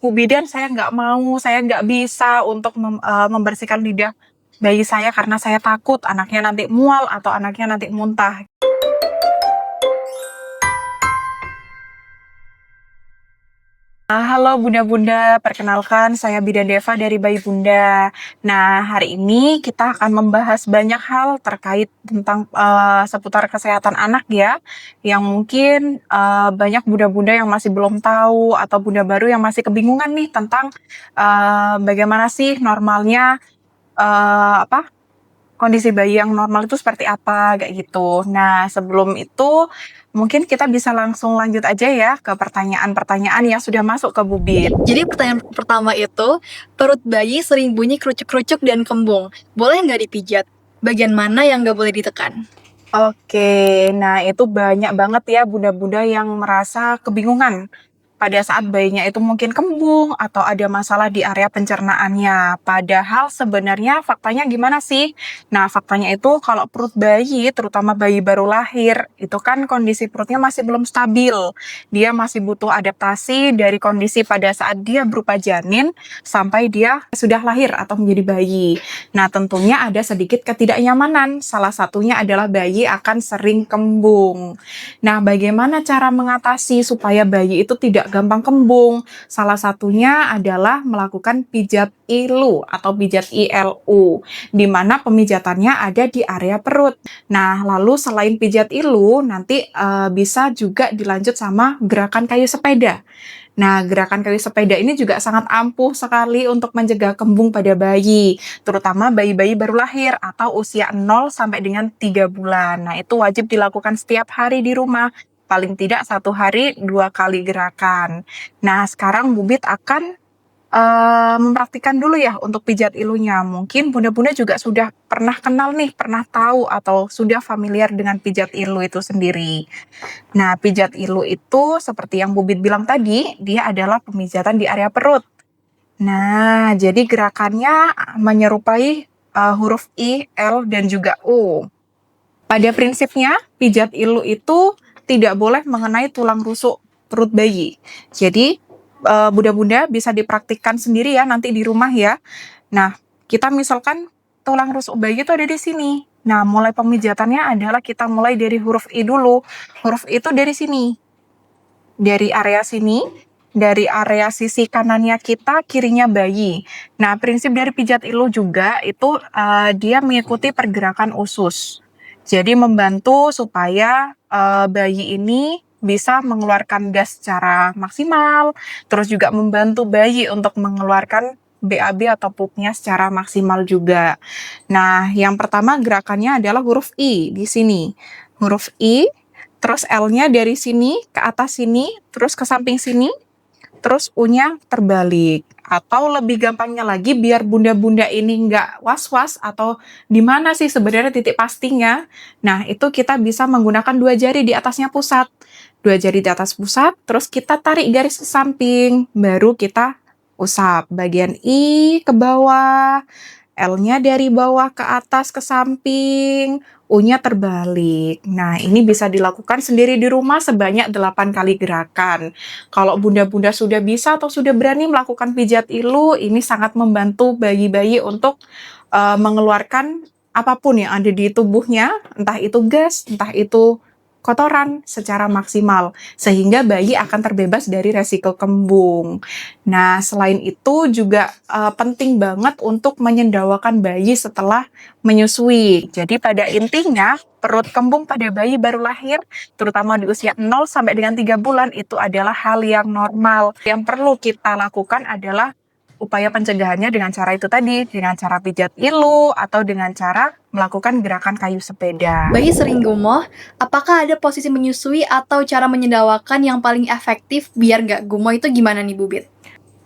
Bu bidan saya nggak mau, saya nggak bisa untuk membersihkan lidah bayi saya karena saya takut anaknya nanti mual atau anaknya nanti muntah. Halo Bunda-Bunda, perkenalkan saya Bidan Deva dari Bayi Bunda. Nah, hari ini kita akan membahas banyak hal terkait tentang seputar kesehatan anak ya, yang mungkin banyak Bunda-Bunda yang masih belum tahu atau Bunda baru yang masih kebingungan nih tentang bagaimana sih normalnya kondisi bayi yang normal itu seperti apa, kayak gitu. Nah, sebelum itu mungkin kita bisa langsung lanjut aja ya ke pertanyaan-pertanyaan yang sudah masuk ke Bubit. Jadi pertanyaan pertama itu, perut bayi sering bunyi kerucuk-kerucuk dan kembung. Boleh nggak dipijat? Bagian mana yang nggak boleh ditekan? Oke, nah itu banyak banget ya bunda-bunda yang merasa kebingungan pada saat bayinya itu mungkin kembung atau ada masalah di area pencernaannya. Padahal sebenarnya faktanya gimana sih? Nah, faktanya itu kalau perut bayi, terutama bayi baru lahir, itu kan kondisi perutnya masih belum stabil. Dia masih butuh adaptasi dari kondisi pada saat dia berupa janin sampai dia sudah lahir atau menjadi bayi. Nah, tentunya ada sedikit ketidaknyamanan. Salah satunya adalah bayi akan sering kembung. Nah, bagaimana cara mengatasi supaya bayi itu tidak gampang kembung? Salah satunya adalah melakukan pijat ILU atau pijat ILU, di mana pemijatannya ada di area perut. Nah, lalu selain pijat ILU, nanti bisa juga dilanjut sama gerakan kayu sepeda. Nah, gerakan kayu sepeda ini juga sangat ampuh sekali untuk mencegah kembung pada bayi, terutama bayi-bayi baru lahir atau usia 0 sampai dengan 3 bulan. Nah, itu wajib dilakukan setiap hari di rumah, paling tidak 1 hari 2 kali gerakan. Nah, sekarang Bubit akan mempraktikkan dulu ya untuk pijat ilunya. Mungkin bunda-bunda juga sudah pernah kenal nih, pernah tahu atau sudah familiar dengan pijat ilu itu sendiri. Nah, pijat ilu itu seperti yang Bubit bilang tadi, dia adalah pemijatan di area perut. Nah, jadi gerakannya menyerupai huruf I, L, dan juga U. Pada prinsipnya, pijat ilu itu tidak boleh mengenai tulang rusuk perut bayi. Jadi, bunda-bunda bisa dipraktikkan sendiri ya nanti di rumah ya. Nah, kita misalkan tulang rusuk bayi itu ada di sini. Nah, mulai pemijatannya adalah kita mulai dari huruf I dulu. Huruf I itu dari sini. Dari area sini, dari area sisi kanannya kita, kirinya bayi. Nah, prinsip dari pijat ilu juga itu dia mengikuti pergerakan usus. Jadi membantu supaya bayi ini bisa mengeluarkan gas secara maksimal, terus juga membantu bayi untuk mengeluarkan BAB atau pupnya secara maksimal juga. Nah, yang pertama gerakannya adalah huruf I di sini. Huruf I, terus L-nya dari sini ke atas sini, terus ke samping sini, terus U-nya terbalik. Atau lebih gampangnya lagi, biar bunda-bunda ini nggak was-was atau di mana sih sebenarnya titik pastinya. Nah, itu kita bisa menggunakan 2 jari di atasnya pusat. 2 jari di atas pusat, terus kita tarik garis ke samping, baru kita usap. Bagian I ke bawah, L-nya dari bawah ke atas ke samping, U-nya terbalik. Nah, ini bisa dilakukan sendiri di rumah sebanyak 8 kali gerakan. Kalau bunda-bunda sudah bisa atau sudah berani melakukan pijat ilu, ini sangat membantu bayi-bayi untuk mengeluarkan apapun yang ada di tubuhnya, entah itu gas, entah itu kotoran secara maksimal, sehingga bayi akan terbebas dari resiko kembung. Nah, selain itu juga penting banget untuk menyendawakan bayi setelah menyusui. Jadi pada intinya, perut kembung pada bayi baru lahir, terutama di usia 0 sampai dengan 3 bulan, itu adalah hal yang normal. Yang perlu kita lakukan adalah upaya pencegahannya dengan cara itu tadi, dengan cara pijat ilu atau dengan cara melakukan gerakan kayu sepeda. Bayi sering gumoh, apakah ada posisi menyusui atau cara menyendawakan yang paling efektif biar nggak gumoh itu gimana nih Bubit?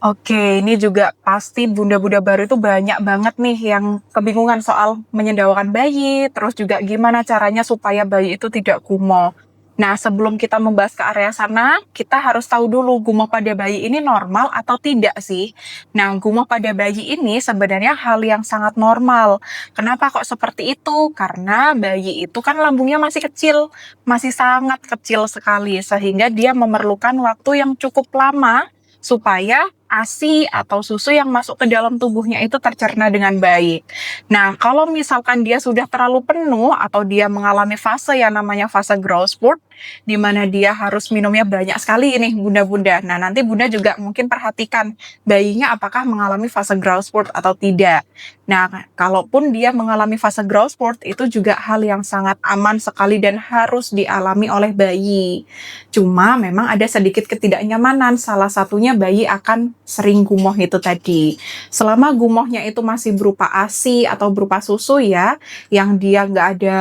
Oke, ini juga pasti bunda-bunda baru itu banyak banget nih yang kebingungan soal menyendawakan bayi, terus juga gimana caranya supaya bayi itu tidak gumoh. Nah, sebelum kita membahas ke area sana, kita harus tahu dulu gumoh pada bayi ini normal atau tidak sih. Nah, gumoh pada bayi ini sebenarnya hal yang sangat normal. Kenapa kok seperti itu? Karena bayi itu kan lambungnya masih kecil, masih sangat kecil sekali, sehingga dia memerlukan waktu yang cukup lama supaya ASI atau susu yang masuk ke dalam tubuhnya itu tercerna dengan baik. Nah, kalau misalkan dia sudah terlalu penuh atau dia mengalami fase yang namanya fase growth spurt, di mana dia harus minumnya banyak sekali ini bunda-bunda. Nah, nanti bunda juga mungkin perhatikan bayinya apakah mengalami fase growth spurt atau tidak. Nah, kalaupun dia mengalami fase growth spurt, itu juga hal yang sangat aman sekali dan harus dialami oleh bayi. Cuma memang ada sedikit ketidaknyamanan, salah satunya bayi akan sering gumoh itu tadi. Selama gumohnya itu masih berupa ASI atau berupa susu ya, yang dia nggak ada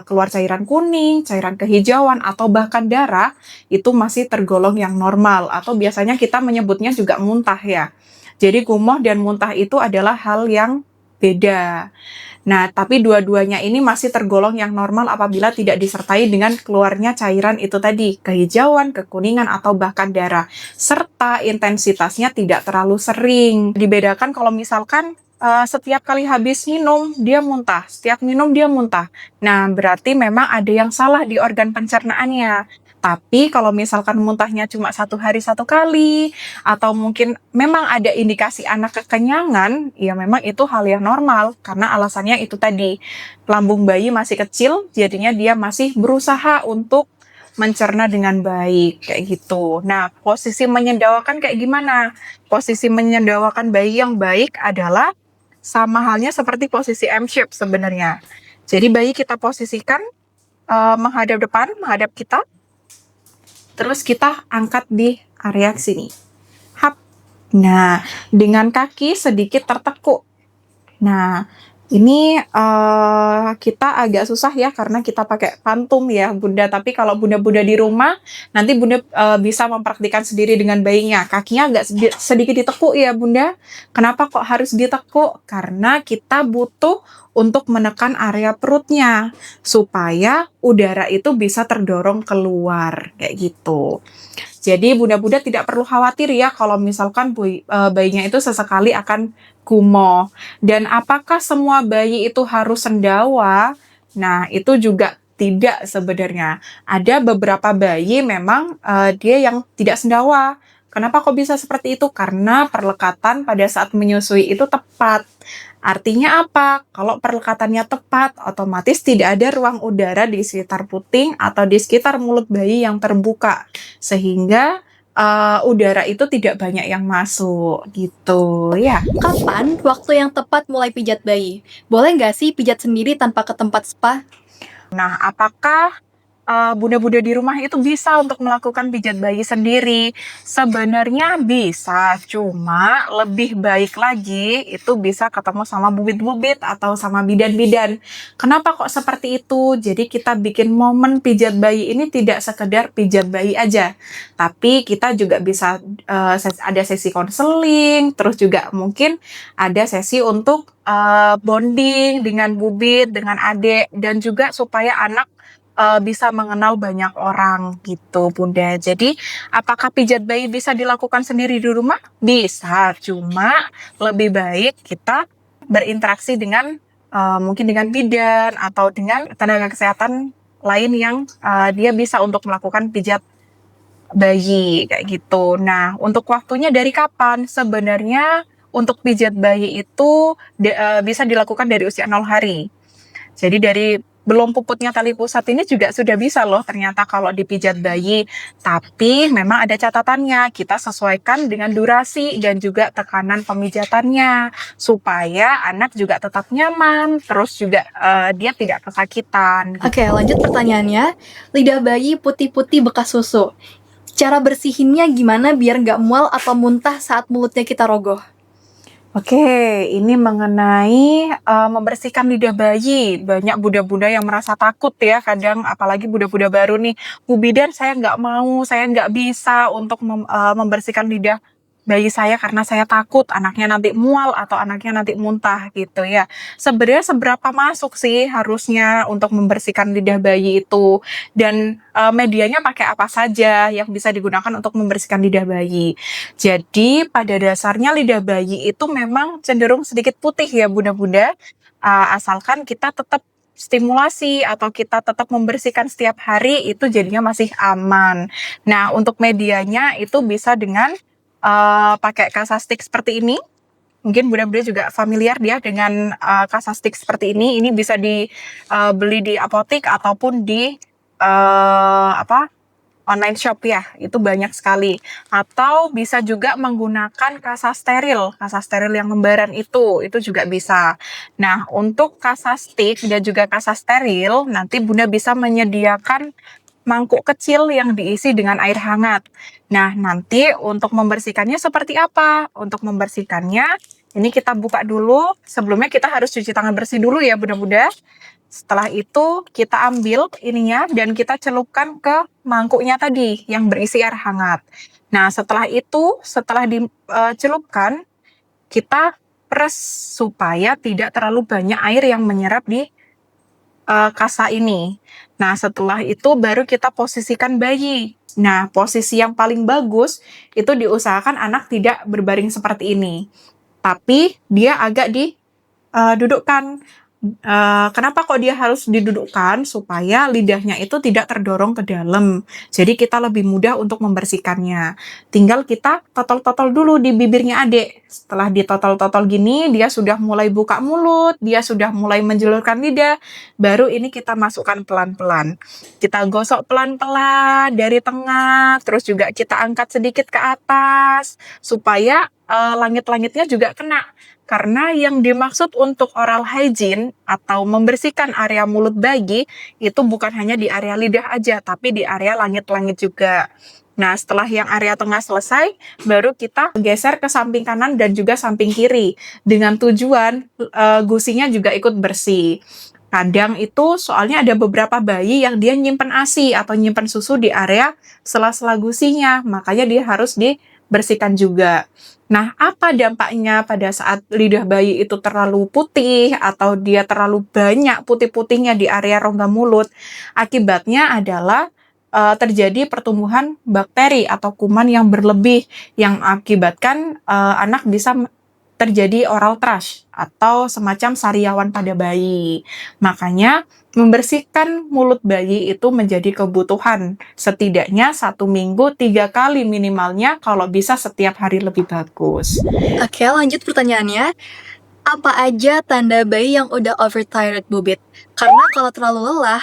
keluar cairan kuning, cairan kehijauan, atau bahkan darah, itu masih tergolong yang normal, atau biasanya kita menyebutnya juga muntah ya. Jadi gumoh dan muntah itu adalah hal yang beda. Nah, tapi dua-duanya ini masih tergolong yang normal apabila tidak disertai dengan keluarnya cairan itu tadi, kehijauan, kekuningan, atau bahkan darah. Serta intensitasnya tidak terlalu sering. Dibedakan kalau misalkan setiap kali habis minum, dia muntah. Setiap minum, dia muntah. Nah, berarti memang ada yang salah di organ pencernaannya. Tapi kalau misalkan muntahnya cuma 1 hari 1 kali, atau mungkin memang ada indikasi anak kekenyangan, ya memang itu hal yang normal, karena alasannya itu tadi, lambung bayi masih kecil, jadinya dia masih berusaha untuk mencerna dengan baik, kayak gitu. Nah, posisi menyendawakan kayak gimana? Posisi menyendawakan bayi yang baik adalah sama halnya seperti posisi M-shape sebenarnya. Jadi bayi kita posisikan menghadap depan, menghadap kita, terus kita angkat di area sini. Hap. Nah, dengan kaki sedikit tertekuk. Nah, ini kita agak susah ya karena kita pakai pantum ya bunda. Tapi kalau bunda-bunda di rumah, nanti bunda bisa mempraktikkan sendiri dengan bayinya. Kakinya agak sedikit ditekuk ya bunda. Kenapa kok harus ditekuk? Karena kita butuh untuk menekan area perutnya supaya udara itu bisa terdorong keluar kayak gitu. Jadi bunda-bunda tidak perlu khawatir ya kalau misalkan bayinya itu sesekali akan gumoh. Dan apakah semua bayi itu harus sendawa? Nah, itu juga tidak sebenarnya. Ada beberapa bayi memang dia yang tidak sendawa. Kenapa kok bisa seperti itu? Karena perlekatan pada saat menyusui itu tepat. Artinya apa? Kalau perlekatannya tepat, otomatis tidak ada ruang udara di sekitar puting atau di sekitar mulut bayi yang terbuka. Sehingga udara itu tidak banyak yang masuk gitu ya. Kapan waktu yang tepat mulai pijat bayi? Boleh nggak sih pijat sendiri tanpa ke tempat spa? Nah, apakah bunda-bunda di rumah itu bisa untuk melakukan pijat bayi sendiri? Sebenarnya bisa, cuma lebih baik lagi itu bisa ketemu sama bubit-bubit atau sama bidan-bidan. Kenapa kok seperti itu? Jadi kita bikin momen pijat bayi ini tidak sekedar pijat bayi aja, tapi kita juga bisa ada sesi konseling, terus juga mungkin ada sesi untuk bonding dengan bubit, dengan adik, dan juga supaya anak bisa mengenal banyak orang gitu bunda. Jadi apakah pijat bayi bisa dilakukan sendiri di rumah? Bisa, cuma lebih baik kita berinteraksi dengan mungkin dengan bidan atau dengan tenaga kesehatan lain yang dia bisa untuk melakukan pijat bayi kayak gitu. Nah, untuk waktunya dari kapan? Sebenarnya untuk pijat bayi itu bisa dilakukan dari usia 0 hari. Jadi dari belum puputnya tali pusat ini juga sudah bisa loh ternyata kalau dipijat bayi. Tapi memang ada catatannya, kita sesuaikan dengan durasi dan juga tekanan pemijatannya supaya anak juga tetap nyaman, terus juga dia tidak kesakitan. Oke, lanjut pertanyaannya. Lidah bayi putih-putih bekas susu. Cara bersihinnya gimana biar nggak mual atau muntah saat mulutnya kita rogoh? Oke, ini mengenai membersihkan lidah bayi. Banyak bunda-bunda yang merasa takut ya, kadang apalagi bunda-bunda baru nih. Bu bidan, saya nggak mau, saya nggak bisa untuk membersihkan lidah bayi saya karena saya takut anaknya nanti mual atau anaknya nanti muntah gitu ya. Sebenarnya seberapa masuk sih harusnya untuk membersihkan lidah bayi itu, dan medianya pakai apa saja yang bisa digunakan untuk membersihkan lidah bayi. Jadi pada dasarnya lidah bayi itu memang cenderung sedikit putih ya bunda-bunda, asalkan kita tetap stimulasi atau kita tetap membersihkan setiap hari itu jadinya masih aman. Nah, untuk medianya itu bisa dengan pakai kasa stick seperti ini. Mungkin Bunda-Bunda juga familiar dia dengan kasa stick seperti ini. Ini bisa dibeli di apotik ataupun di online shop ya. Itu banyak sekali. Atau bisa juga menggunakan kasa steril yang lembaran itu juga bisa. Nah, untuk kasa stick dan juga kasa steril, nanti Bunda bisa menyediakan mangkuk kecil yang diisi dengan air hangat. Nah, nanti untuk membersihkannya seperti apa? Untuk membersihkannya, ini kita buka dulu. Sebelumnya kita harus cuci tangan bersih dulu ya, Bunda-Bunda. Setelah itu, kita ambil ininya dan kita celupkan ke mangkuknya tadi yang berisi air hangat. Nah, setelah itu, setelah dicelupkan, kita peres supaya tidak terlalu banyak air yang menyerap di kasa ini. Nah, setelah itu baru kita posisikan bayi. Nah, posisi yang paling bagus itu diusahakan anak tidak berbaring seperti ini. Tapi dia agak didudukkan. Kenapa kok dia harus didudukkan? Supaya lidahnya itu tidak terdorong ke dalam. Jadi kita lebih mudah untuk membersihkannya. Tinggal kita totol-totol dulu di bibirnya adik. Setelah ditotol-totol gini, dia sudah mulai buka mulut, dia sudah mulai menjulurkan lidah, baru ini kita masukkan pelan-pelan. Kita gosok pelan-pelan dari tengah, terus juga kita angkat sedikit ke atas, supaya langit-langitnya juga kena. Karena yang dimaksud untuk oral hygiene atau membersihkan area mulut bayi itu bukan hanya di area lidah aja, tapi di area langit-langit juga. Nah, setelah yang area tengah selesai, baru kita geser ke samping kanan dan juga samping kiri. Dengan tujuan gusinya juga ikut bersih. Kadang itu soalnya ada beberapa bayi yang dia nyimpen ASI atau nyimpen susu di area sela-sela gusinya, makanya dia harus dibersihkan juga. Nah, apa dampaknya pada saat lidah bayi itu terlalu putih atau dia terlalu banyak putih-putihnya di area rongga mulut? Akibatnya adalah terjadi pertumbuhan bakteri atau kuman yang berlebih yang akibatkan anak bisa terjadi oral thrush atau semacam sariawan pada bayi. Makanya membersihkan mulut bayi itu menjadi kebutuhan. Setidaknya 1 minggu 3 kali minimalnya, kalau bisa setiap hari lebih bagus. Oke, lanjut pertanyaannya. Apa aja tanda bayi yang udah overtired, Bu Bit? Karena kalau terlalu lelah,